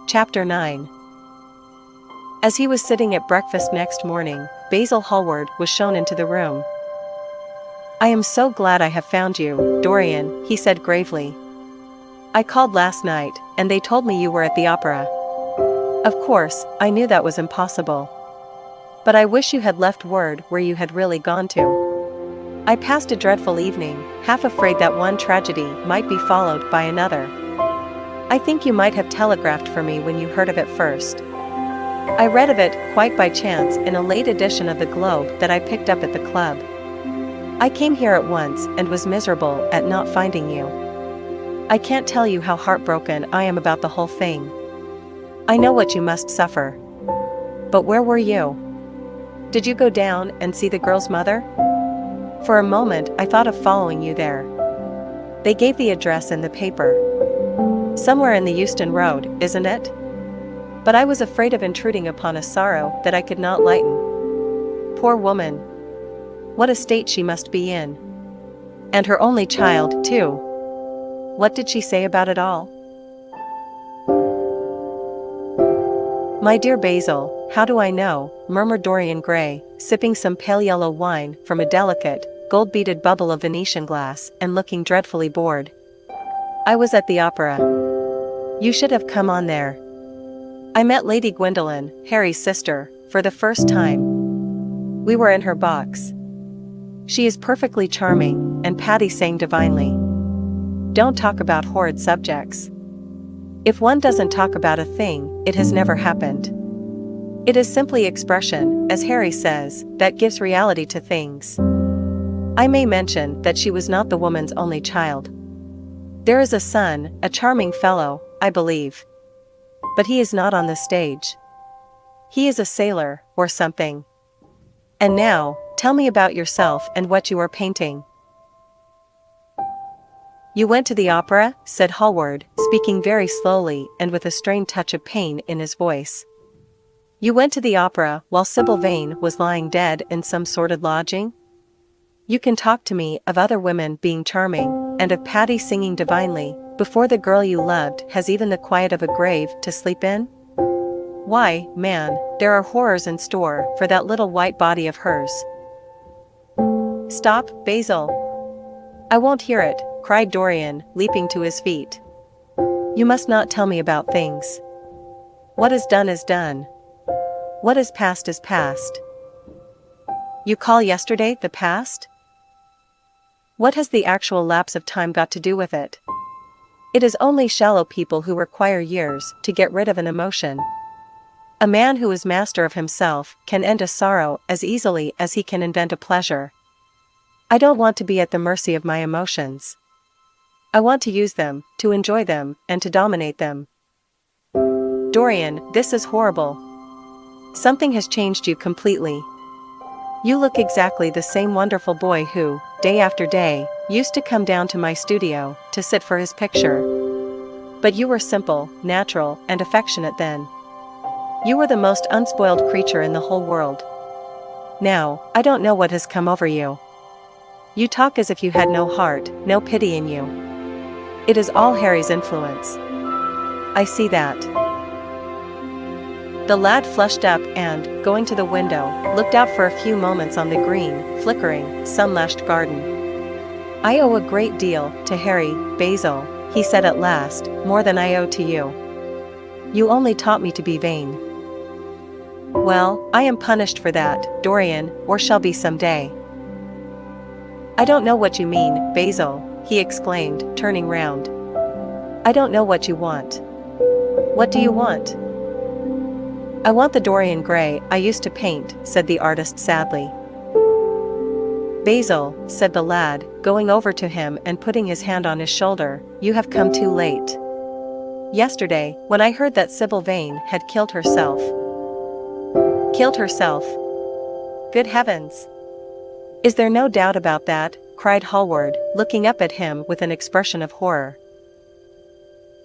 Chapter 9. As he was sitting at breakfast next morning, Basil Hallward was shown into the room. "I am so glad I have found you, Dorian," he said gravely. "I called last night, and they told me you were at the opera. Of course, I knew that was impossible. But I wish you had left word where you had really gone to. I passed a dreadful evening, half afraid that one tragedy might be followed by another. I think you might have telegraphed for me when you heard of it first. I read of it, quite by chance, in a late edition of the Globe that I picked up at the club. I came here at once and was miserable at not finding you. I can't tell you how heartbroken I am about the whole thing. I know what you must suffer. But where were you? Did you go down and see the girl's mother? For a moment I thought of following you there. They gave the address in the paper. Somewhere in the Euston Road, isn't it? But I was afraid of intruding upon a sorrow that I could not lighten. Poor woman. What a state she must be in. And her only child, too. What did she say about it all?" "My dear Basil, how do I know?" murmured Dorian Gray, sipping some pale yellow wine from a delicate, gold-beaded bubble of Venetian glass and looking dreadfully bored. "I was at the opera. You should have come on there. I met Lady Gwendolen, Harry's sister, for the first time. We were in her box. She is perfectly charming, and Patty sang divinely. Don't talk about horrid subjects. If one doesn't talk about a thing, it has never happened. It is simply expression, as Harry says, that gives reality to things. I may mention that she was not the woman's only child. There is a son, a charming fellow, I believe. But he is not on the stage. He is a sailor, or something. And now, tell me about yourself and what you are painting." "You went to the opera?" said Hallward, speaking very slowly and with a strained touch of pain in his voice. "You went to the opera while Sybil Vane was lying dead in some sordid lodging? You can talk to me of other women being charming, and of Patty singing divinely, before the girl you loved has even the quiet of a grave to sleep in? Why, man, there are horrors in store for that little white body of hers." "Stop, Basil. I won't hear it," cried Dorian, leaping to his feet. "You must not tell me about things. What is done is done. What is past is past." "You call yesterday the past? What has the actual lapse of time got to do with it? It is only shallow people who require years to get rid of an emotion. A man who is master of himself can end a sorrow as easily as he can invent a pleasure. I don't want to be at the mercy of my emotions. I want to use them, to enjoy them, and to dominate them." "Dorian, this is horrible. Something has changed you completely. You look exactly the same wonderful boy who, day after day, used to come down to my studio to sit for his picture. But you were simple, natural, and affectionate then. You were the most unspoiled creature in the whole world. Now, I don't know what has come over you. You talk as if you had no heart, no pity in you. It is all Harry's influence. I see that." The lad flushed up and, going to the window, looked out for a few moments on the green, flickering, sun-lashed garden. "I owe a great deal to Harry, Basil," he said at last, "more than I owe to you. You only taught me to be vain." "Well, I am punished for that, Dorian, or shall be some day." "I don't know what you mean, Basil," he exclaimed, turning round. "I don't know what you want. What do you want?" "I want the Dorian Gray I used to paint," said the artist sadly. "Basil," said the lad, going over to him and putting his hand on his shoulder, "you have come too late. Yesterday, when I heard that Sybil Vane had killed herself." "Killed herself? Good heavens! Is there no doubt about that?" cried Hallward, looking up at him with an expression of horror.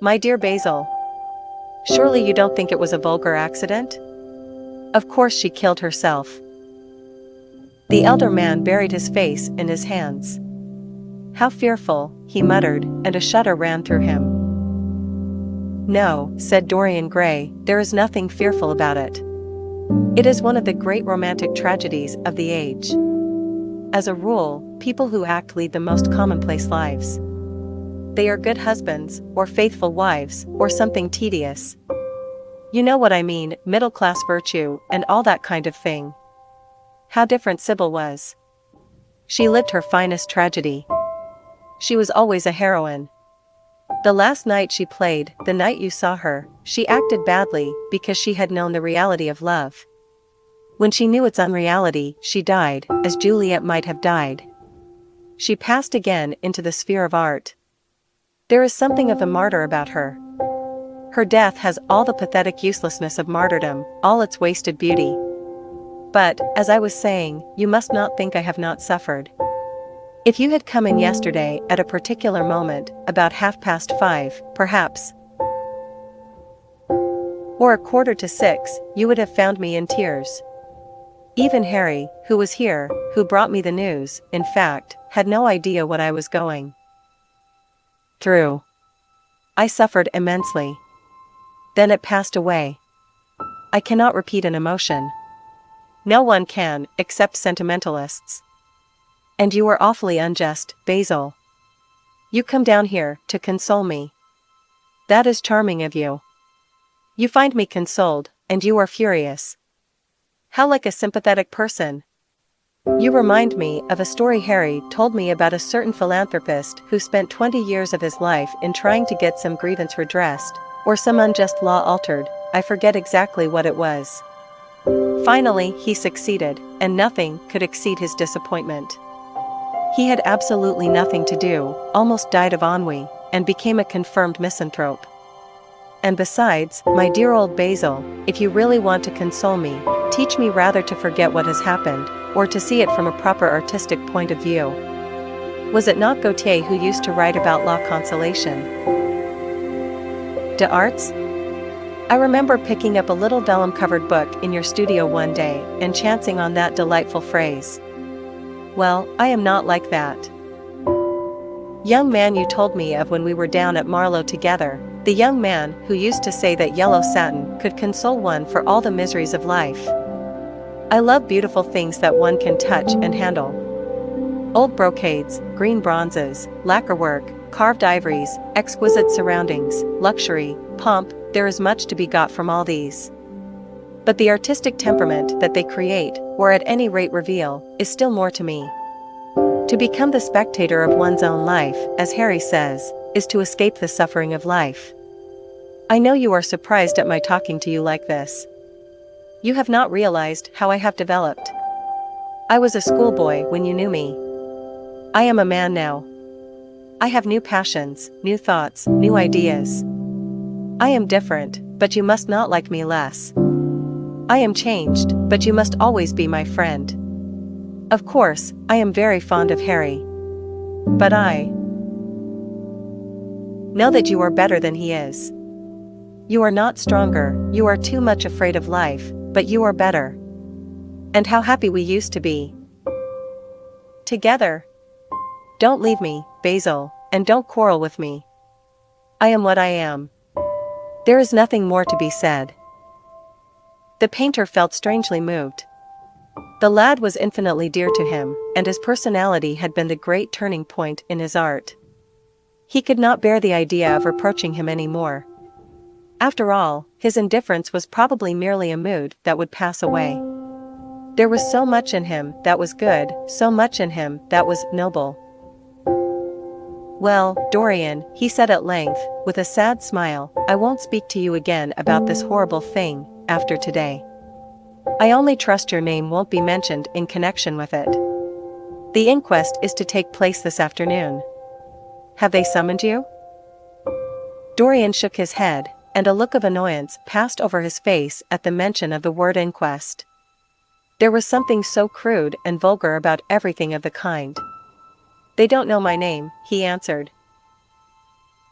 "My dear Basil, surely you don't think it was a vulgar accident? Of course she killed herself." The elder man buried his face in his hands. "How fearful," he muttered, and a shudder ran through him. No, said Dorian Gray, there is nothing fearful about it. It is one of the great romantic tragedies of the age. As a rule, people who act lead the most commonplace lives. They are good husbands, or faithful wives, or something tedious. You know what I mean, middle-class virtue, and all that kind of thing. How different Sybil was. She lived her finest tragedy. She was always a heroine. The last night she played, the night you saw her, she acted badly because she had known the reality of love. When she knew its unreality, she died, as Juliet might have died. She passed again into the sphere of art. There is something of the martyr about her. Her death has all the pathetic uselessness of martyrdom, all its wasted beauty. But, as I was saying, you must not think I have not suffered. If you had come in yesterday at a particular moment, about 5:30, perhaps, or 5:45, you would have found me in tears. Even Harry, who was here, who brought me the news, in fact, had no idea what I was going through. I suffered immensely. Then it passed away. I cannot repeat an emotion. No one can, except sentimentalists. And you are awfully unjust, Basil. You come down here to console me. That is charming of you. You find me consoled, and you are furious. How like a sympathetic person. You remind me of a story Harry told me about a certain philanthropist who spent 20 years of his life in trying to get some grievance redressed, or some unjust law altered, I forget exactly what it was. Finally, he succeeded, and nothing could exceed his disappointment. He had absolutely nothing to do, almost died of ennui, and became a confirmed misanthrope. And besides, my dear old Basil, if you really want to console me, teach me rather to forget what has happened, or to see it from a proper artistic point of view. Was it not Gautier who used to write about la consolation d'arts? I remember picking up a little vellum-covered book in your studio one day and chancing on that delightful phrase. Well, I am not like that young man you told me of when we were down at Marlow together, the young man who used to say that yellow satin could console one for all the miseries of life. I love beautiful things that one can touch and handle. Old brocades, green bronzes, lacquerwork, carved ivories, exquisite surroundings, luxury, pomp, there is much to be got from all these. But the artistic temperament that they create, or at any rate reveal, is still more to me. To become the spectator of one's own life, as Harry says, is to escape the suffering of life. I know you are surprised at my talking to you like this. You have not realized how I have developed. I was a schoolboy when you knew me. I am a man now. I have new passions, new thoughts, new ideas. I am different, but you must not like me less. I am changed, but you must always be my friend. Of course, I am very fond of Harry. But I know that you are better than he is. You are not stronger, you are too much afraid of life, but you are better. And how happy we used to be together. Don't leave me, Basil, and don't quarrel with me. I am what I am. There is nothing more to be said. The painter felt strangely moved. The lad was infinitely dear to him, and his personality had been the great turning point in his art. He could not bear the idea of reproaching him any more. After all, his indifference was probably merely a mood that would pass away. There was so much in him that was good, so much in him that was noble. Well, Dorian, he said at length, with a sad smile, I won't speak to you again about this horrible thing, after today. I only trust your name won't be mentioned in connection with it. The inquest is to take place this afternoon. Have they summoned you? Dorian shook his head, and a look of annoyance passed over his face at the mention of the word inquest. There was something so crude and vulgar about everything of the kind. They don't know my name, he answered.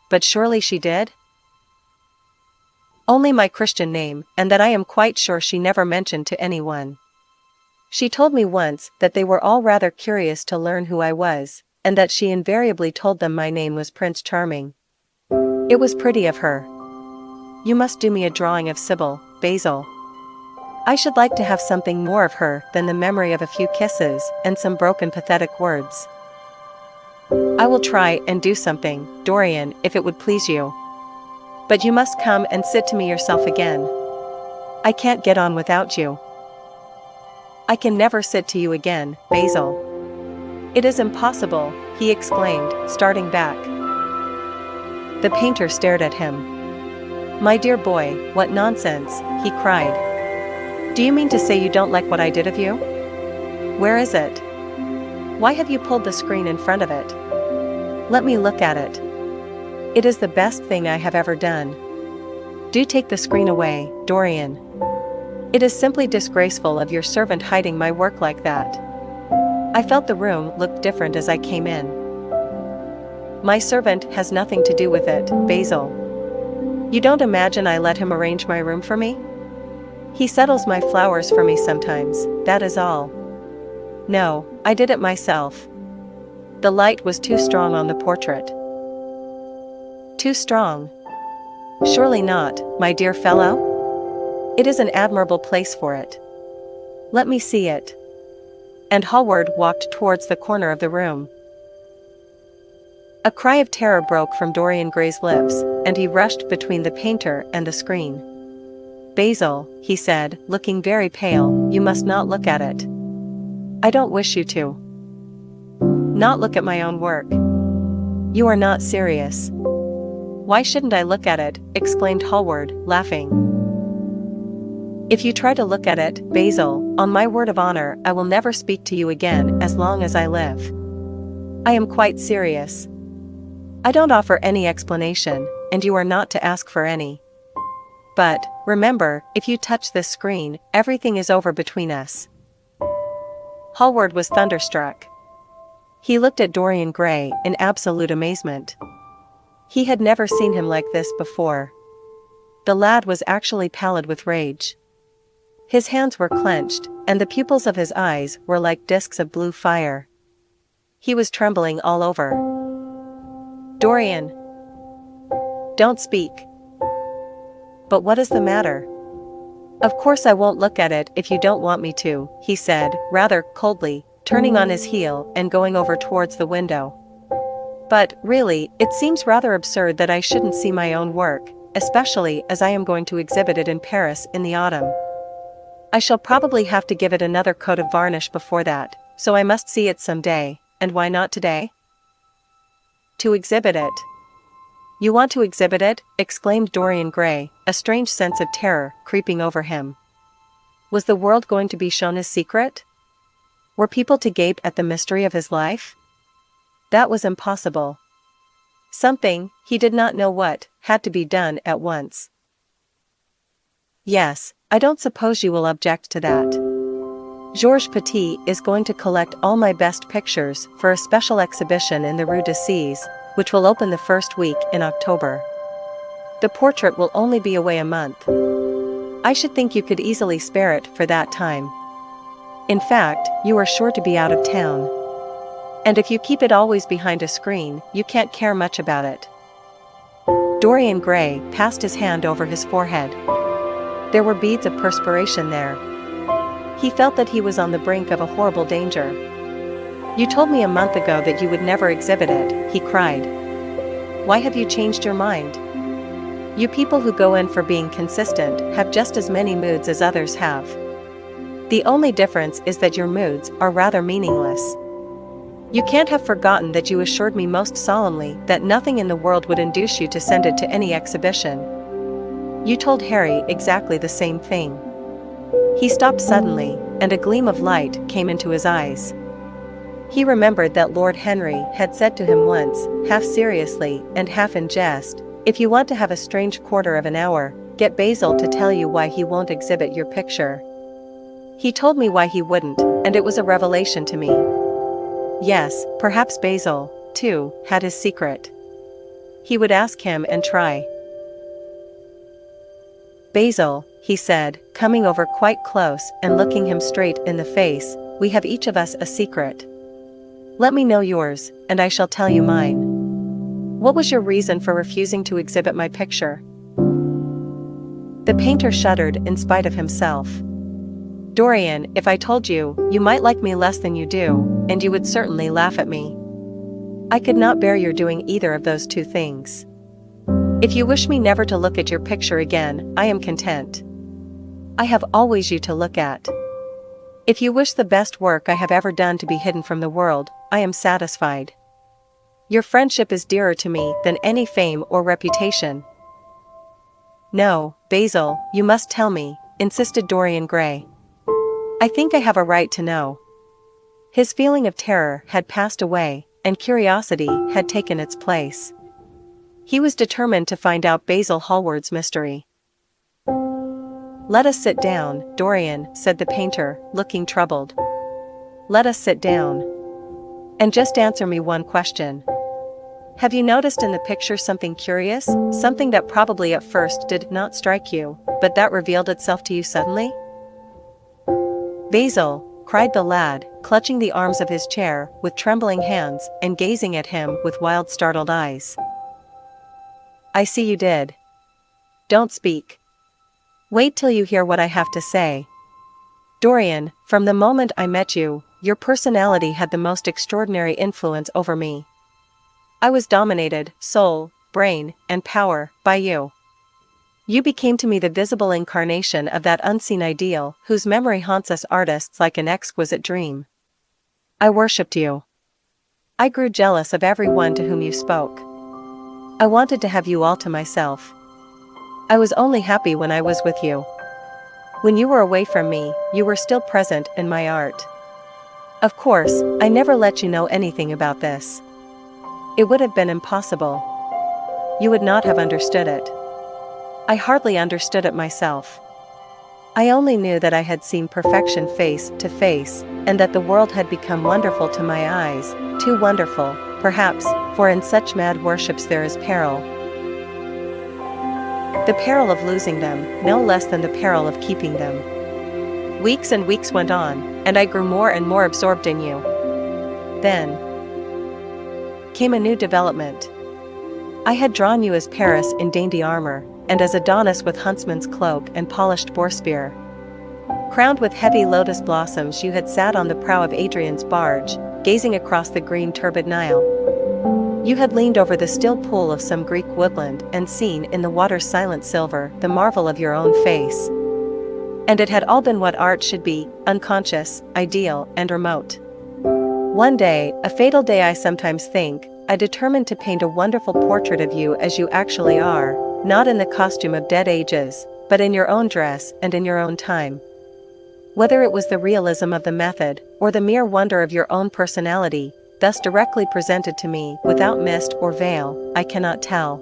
But surely she did? Only my Christian name, and that I am quite sure she never mentioned to anyone. She told me once that they were all rather curious to learn who I was, and that she invariably told them my name was Prince Charming. It was pretty of her. You must do me a drawing of Sybil, Basil. I should like to have something more of her than the memory of a few kisses and some broken pathetic words. I will try and do something, Dorian, if it would please you. But you must come and sit to me yourself again. I can't get on without you. I can never sit to you again, Basil. It is impossible, he exclaimed, starting back. The painter stared at him. My dear boy, what nonsense, he cried. Do you mean to say you don't like what I did of you? Where is it? Why have you pulled the screen in front of it? Let me look at it. It is the best thing I have ever done. Do take the screen away, Dorian. It is simply disgraceful of your servant hiding my work like that. I felt the room looked different as I came in. My servant has nothing to do with it, Basil. You don't imagine I let him arrange my room for me? He settles my flowers for me sometimes, that is all. No, I did it myself. The light was too strong on the portrait. Too strong? Surely not, my dear fellow? It is an admirable place for it. Let me see it. And Hallward walked towards the corner of the room. A cry of terror broke from Dorian Gray's lips, and he rushed between the painter and the screen. Basil, he said, looking very pale, you must not look at it. I don't wish you to. Not look at my own work. You are not serious. Why shouldn't I look at it? Exclaimed Hallward, laughing. If you try to look at it, Basil, on my word of honor, I will never speak to you again as long as I live. I am quite serious. I don't offer any explanation, and you are not to ask for any. But, remember, if you touch this screen, everything is over between us. Hallward was thunderstruck. He looked at Dorian Gray in absolute amazement. He had never seen him like this before. The lad was actually pallid with rage. His hands were clenched, and the pupils of his eyes were like discs of blue fire. He was trembling all over. Dorian! Don't speak. But what is the matter? Of course I won't look at it if you don't want me to, he said, rather coldly, turning on his heel and going over towards the window. But, really, it seems rather absurd that I shouldn't see my own work, especially as I am going to exhibit it in Paris in the autumn. I shall probably have to give it another coat of varnish before that, so I must see it some day, and why not today? To exhibit it. You want to exhibit it? Exclaimed Dorian Gray, a strange sense of terror creeping over him. Was the world going to be shown his secret? Were people to gape at the mystery of his life? That was impossible. Something, he did not know what, had to be done at once. Yes, I don't suppose you will object to that. Georges Petit is going to collect all my best pictures for a special exhibition in the Rue d'Assise, which will open the first week in October. The portrait will only be away a month. I should think you could easily spare it for that time. In fact, you are sure to be out of town. And if you keep it always behind a screen, you can't care much about it. Dorian Gray passed his hand over his forehead. There were beads of perspiration there. He felt that he was on the brink of a horrible danger. You told me a month ago that you would never exhibit it, he cried. Why have you changed your mind? You people who go in for being consistent have just as many moods as others have. The only difference is that your moods are rather meaningless. You can't have forgotten that you assured me most solemnly that nothing in the world would induce you to send it to any exhibition. You told Harry exactly the same thing. He stopped suddenly, and a gleam of light came into his eyes. He remembered that Lord Henry had said to him once, half seriously and half in jest, if you want to have a strange quarter of an hour, get Basil to tell you why he won't exhibit your picture. He told me why he wouldn't, and it was a revelation to me. Yes, perhaps Basil, too, had his secret. He would ask him and try. Basil, he said, coming over quite close and looking him straight in the face, we have each of us a secret. Let me know yours, and I shall tell you mine. What was your reason for refusing to exhibit my picture? The painter shuddered in spite of himself. Dorian, if I told you, you might like me less than you do, and you would certainly laugh at me. I could not bear your doing either of those two things. If you wish me never to look at your picture again, I am content. I have always you to look at. If you wish the best work I have ever done to be hidden from the world, I am satisfied. Your friendship is dearer to me than any fame or reputation. No, Basil, you must tell me, insisted Dorian Gray. I think I have a right to know. His feeling of terror had passed away, and curiosity had taken its place. He was determined to find out Basil Hallward's mystery. Let us sit down, Dorian, said the painter, looking troubled. Let us sit down. And just answer me one question. Have you noticed in the picture something curious, something that probably at first did not strike you, but that revealed itself to you suddenly? Basil, cried the lad, clutching the arms of his chair with trembling hands and gazing at him with wild startled eyes. I see you did. Don't speak. Wait till you hear what I have to say. Dorian, from the moment I met you, your personality had the most extraordinary influence over me. I was dominated, soul, brain, and power, by you. You became to me the visible incarnation of that unseen ideal whose memory haunts us artists like an exquisite dream. I worshipped you. I grew jealous of every one to whom you spoke. I wanted to have you all to myself. I was only happy when I was with you. When you were away from me, you were still present in my art. Of course, I never let you know anything about this. It would have been impossible. You would not have understood it. I hardly understood it myself. I only knew that I had seen perfection face to face, and that the world had become wonderful to my eyes, too wonderful, perhaps, for in such mad worships there is peril. The peril of losing them, no less than the peril of keeping them. Weeks and weeks went on, and I grew more and more absorbed in you. Then came a new development. I had drawn you as Paris in dainty armor, and as Adonis with huntsman's cloak and polished boar spear. Crowned with heavy lotus blossoms you had sat on the prow of Adrian's barge, gazing across the green turbid Nile. You had leaned over the still pool of some Greek woodland and seen in the water's silent silver the marvel of your own face. And it had all been what art should be, unconscious, ideal, and remote. One day, a fatal day I sometimes think, I determined to paint a wonderful portrait of you as you actually are, not in the costume of dead ages, but in your own dress and in your own time. Whether it was the realism of the method, or the mere wonder of your own personality, thus directly presented to me without mist or veil, I cannot tell.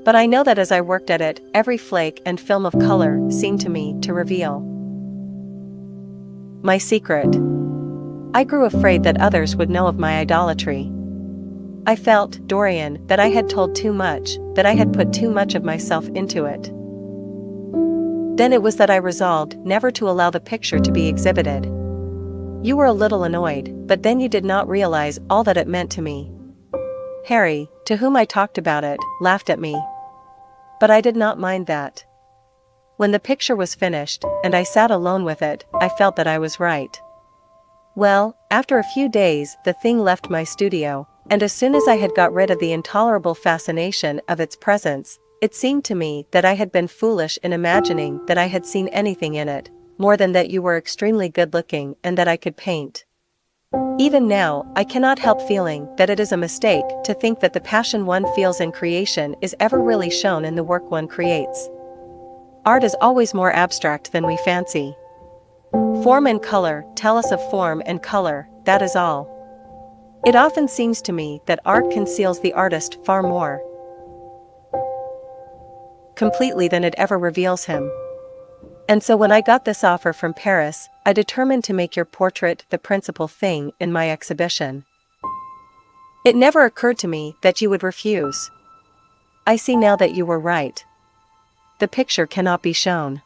But I know that as I worked at it, every flake and film of color seemed to me to reveal my secret. I grew afraid that others would know of my idolatry. I felt, Dorian, that I had told too much, that I had put too much of myself into it. Then it was that I resolved never to allow the picture to be exhibited. You were a little annoyed, but then you did not realize all that it meant to me. Harry, to whom I talked about it, laughed at me. But I did not mind that. When the picture was finished, and I sat alone with it, I felt that I was right. Well, after a few days the thing left my studio, and as soon as I had got rid of the intolerable fascination of its presence, it seemed to me that I had been foolish in imagining that I had seen anything in it, more than that you were extremely good-looking and that I could paint. Even now, I cannot help feeling that it is a mistake to think that the passion one feels in creation is ever really shown in the work one creates. Art is always more abstract than we fancy. Form and color tell us of form and color, that is all. It often seems to me that art conceals the artist far more completely than it ever reveals him. And so when I got this offer from Paris, I determined to make your portrait the principal thing in my exhibition. It never occurred to me that you would refuse. I see now that you were right. The picture cannot be shown.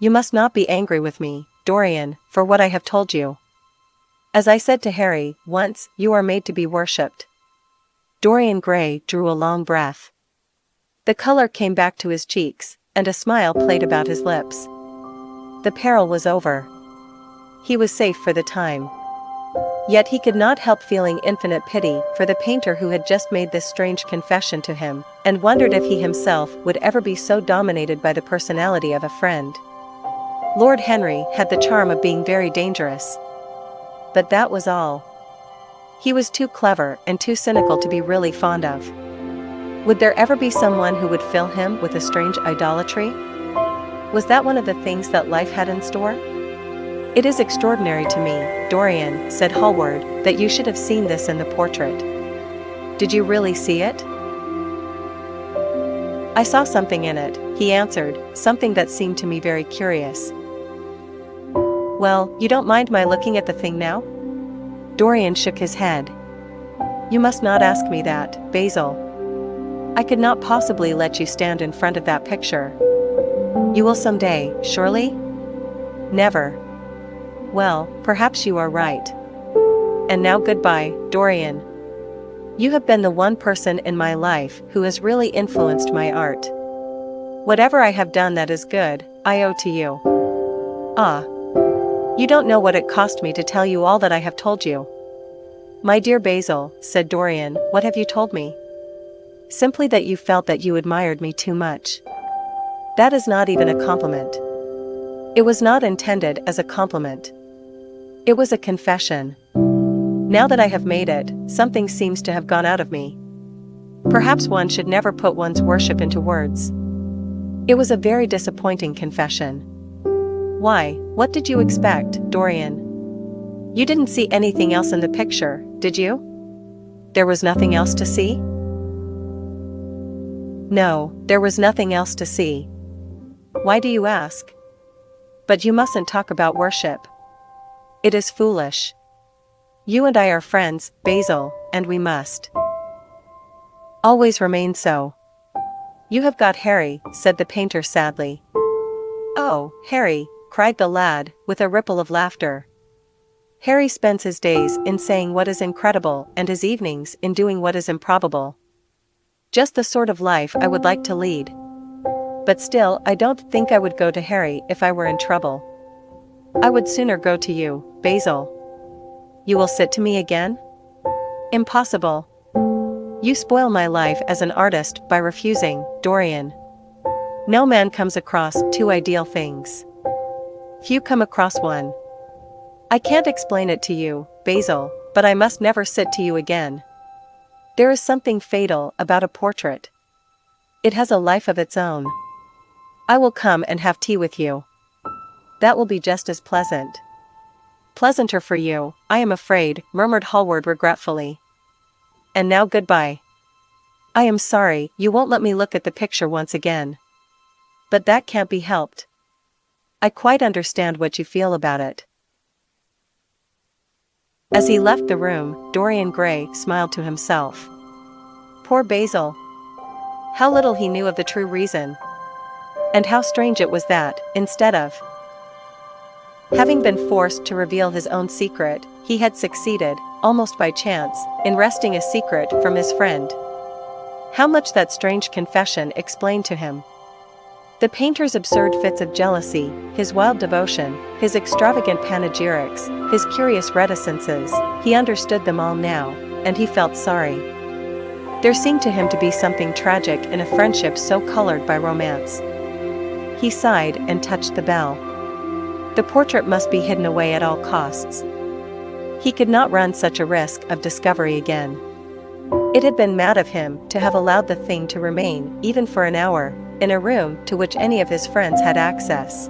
You must not be angry with me, Dorian, for what I have told you. As I said to Harry once, you are made to be worshipped. Dorian Gray drew a long breath. The color came back to his cheeks, and a smile played about his lips. The peril was over. He was safe for the time. Yet he could not help feeling infinite pity for the painter who had just made this strange confession to him, and wondered if he himself would ever be so dominated by the personality of a friend. Lord Henry had the charm of being very dangerous. But that was all. He was too clever and too cynical to be really fond of. Would there ever be someone who would fill him with a strange idolatry? Was that one of the things that life had in store? "It is extraordinary to me, Dorian," said Hallward, "that you should have seen this in the portrait. Did you really see it?" "I saw something in it," he answered, "something that seemed to me very curious." "Well, you don't mind my looking at the thing now?" Dorian shook his head. "You must not ask me that, Basil. I could not possibly let you stand in front of that picture." "You will someday, surely?" "Never." "Well, perhaps you are right. And now goodbye, Dorian. You have been the one person in my life who has really influenced my art. Whatever I have done that is good, I owe to you." "Ah. You don't know what it cost me to tell you all that I have told you." "My dear Basil," said Dorian, "what have you told me?" "Simply that you felt that you admired me too much." "That is not even a compliment." "It was not intended as a compliment. It was a confession. Now that I have made it, something seems to have gone out of me. Perhaps one should never put one's worship into words. It was a very disappointing confession." "Why, what did you expect, Dorian? You didn't see anything else in the picture, did you? There was nothing else to see?" "No, there was nothing else to see." "Why do you ask?" "But you mustn't talk about worship. It is foolish. You and I are friends, Basil, and we must always remain so." "You have got Harry," said the painter sadly. "Oh, Harry," cried the lad, with a ripple of laughter. "Harry spends his days in saying what is incredible and his evenings in doing what is improbable. Just the sort of life I would like to lead. But still, I don't think I would go to Harry if I were in trouble. I would sooner go to you, Basil." "You will sit to me again?" "Impossible. You spoil my life as an artist by refusing, Dorian. No man comes across two ideal things. Few come across one. I can't explain it to you, Basil, but I must never sit to you again. There is something fatal about a portrait. It has a life of its own. I will come and have tea with you. That will be just as pleasant." "Pleasanter for you, I am afraid," murmured Hallward regretfully. "And now goodbye. I am sorry you won't let me look at the picture once again. But that can't be helped. I quite understand what you feel about it." As he left the room, Dorian Gray smiled to himself. Poor Basil. How little he knew of the true reason. And how strange it was that, instead of having been forced to reveal his own secret, he had succeeded, almost by chance, in wresting a secret from his friend. How much that strange confession explained to him. The painter's absurd fits of jealousy, his wild devotion, his extravagant panegyrics, his curious reticences, he understood them all now, and he felt sorry. There seemed to him to be something tragic in a friendship so colored by romance. He sighed and touched the bell. The portrait must be hidden away at all costs. He could not run such a risk of discovery again. It had been mad of him to have allowed the thing to remain, even for an hour, in a room to which any of his friends had access.